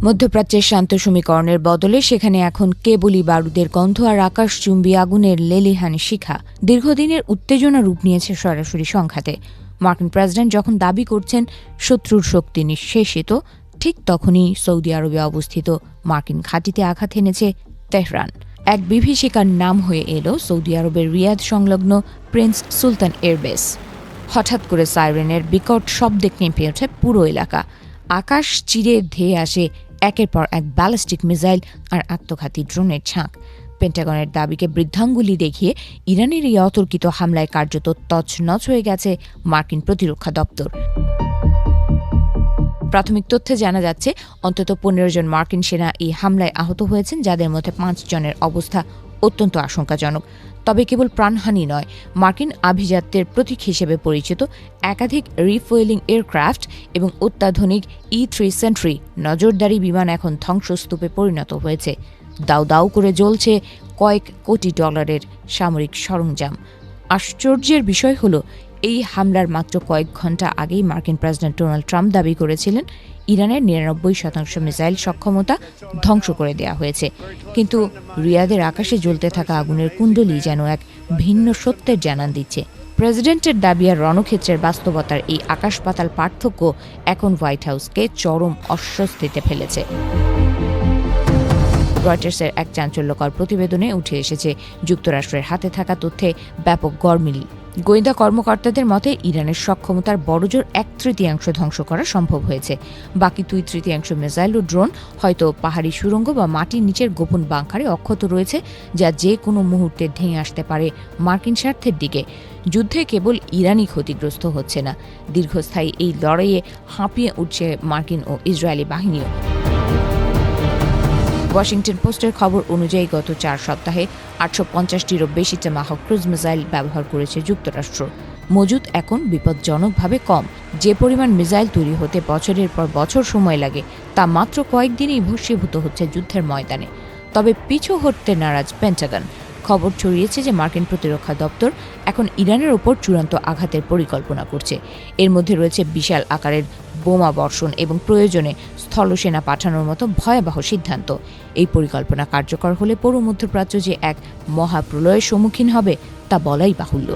মধ্যপ্রাচ্যের শান্ত সমীকরণের বদলে সেখানে এখন কেবলই বারুদের গন্ধ আর আকাশচুম্বী আগুনের লেলিহানি শিখা। দীর্ঘদিনের উত্তেজনা রূপ নিয়েছে সরাসরি সংঘাতে। মার্কিন প্রেসিডেন্ট যখন দাবি করছেন শত্রুর শক্তি নিঃশেষিত, ঠিক তখনই সৌদি আরবে অবস্থিত মার্কিন ঘাঁটিতে আঘাত এনেছে তেহরান। এক বিভীষিকার নাম হয়ে এলো সৌদি আরবের রিয়াদ সংলগ্ন প্রিন্স সুলতান এয়ারবেস। হঠাৎ করে সাইরেনের বিকট শব্দে কেঁপে ওঠে পুরো এলাকা। আকাশ চিরে ধেয়ে আসে একের পর এক ব্যালিস্টিক মিসাইল আর আত্মঘাতী ড্রোনের ঝাঁক। পেন্টাগনের দাবিকে বৃদ্ধাঙ্গুলি দেখিয়ে ইরানের এই অতর্কিত হামলায় কার্যত তছনছ হয়ে গেছে মার্কিন প্রতিরক্ষা দপ্তর। প্রাথমিক তথ্যে জানা যাচ্ছে অন্তত 15 জন মার্কিন সেনা এই হামলায় আহত হয়েছেন, যাদের মধ্যে 5 জনের অবস্থা অত্যন্ত আশঙ্কাজনক। তবে কেবল প্রাণহানি নয়, মার্কিন আভিজাত্যের প্রতীক হিসেবে পরিচিত একাধিক রিফুয়েলিং এয়ারক্রাফট এবং অত্যাধুনিক E-3 সেন্ট্রি নজরদারি বিমান এখন ধ্বংসস্তূপে পরিণত হয়েছে। দাউ দাউ করে জ্বলছে কয়েক কোটি ডলারের সামরিক সরঞ্জাম। আশ্চর্যের বিষয় হলো, এই হামলার মাত্র কয়েক ঘণ্টা আগেই মার্কিন প্রেসিডেন্ট ডোনাল্ড ট্রাম্প দাবি করেছিলেন ইরানের 99% মিসাইল সক্ষমতা ধ্বংস করে দেওয়া হয়েছে। কিন্তু রিয়াদের আকাশে জ্বলতে থাকা আগুনের কুণ্ডলী যেন এক ভিন্ন সত্যের জানান দিচ্ছে। প্রেসিডেন্টের দাবি আর রণক্ষেত্রের বাস্তবতার এই আকাশ পাতাল পার্থক্য এখন হোয়াইট হাউসকে চরম অস্বস্তিতে ফেলেছে। রয়টার্সের এক চাঞ্চল্যকর প্রতিবেদনে উঠে এসেছে যুক্তরাষ্ট্রের হাতে থাকা তথ্যে ব্যাপক গরমিল। গোয়েন্দা কর্মকর্তাদের মতে ইরানের সক্ষমতার বড়জোর 1/3 ধ্বংস করা সম্ভব হয়েছে। বাকি 2/3 মিসাইল ও ড্রোন হয়তো পাহাড়ি সুড়ঙ্গ বা মাটির নিচের গোপন বাংকারে অক্ষত রয়েছে, যা যে কোনো মুহূর্তে ধেয়ে আসতে পারে মার্কিন স্বার্থের দিকে। যুদ্ধে কেবল ইরানই ক্ষতিগ্রস্ত হচ্ছে না, দীর্ঘস্থায়ী এই লড়াইয়ে হাঁপিয়ে উঠছে মার্কিন ও ইসরায়েলি বাহিনীও। ওয়াশিংটন পোস্টের খবর অনুযায়ী গত 4 সপ্তাহে 850টিরও বেশি টমাহক ক্রুজ মিসাইল ব্যবহার করেছে যুক্তরাষ্ট্র। মজুদ এখন বিপজ্জনকভাবে কম। যে পরিমাণ মিসাইল তৈরি হতে বছরের পর বছর সময় লাগে, তা মাত্র কয়েকদিনেই ভস্মীভূত হচ্ছে যুদ্ধের ময়দানে। তবে পিছু হটতে নারাজ পেন্টাগন। খবর ছড়িয়েছে যে মার্কিন প্রতিরক্ষা দপ্তর এখন ইরানের ওপর চূড়ান্ত আঘাতের পরিকল্পনা করছে। এর মধ্যে রয়েছে বিশাল আকারের বোমা বর্ষণ এবং প্রয়োজনে স্থলসেনা পাঠানোর মতো ভয়াবহ সিদ্ধান্ত। এই পরিকল্পনা কার্যকর হলে পুরো মধ্যপ্রাচ্য যে এক মহাপ্রলয়ের সম্মুখীন হবে তা বলাই বাহুল্য।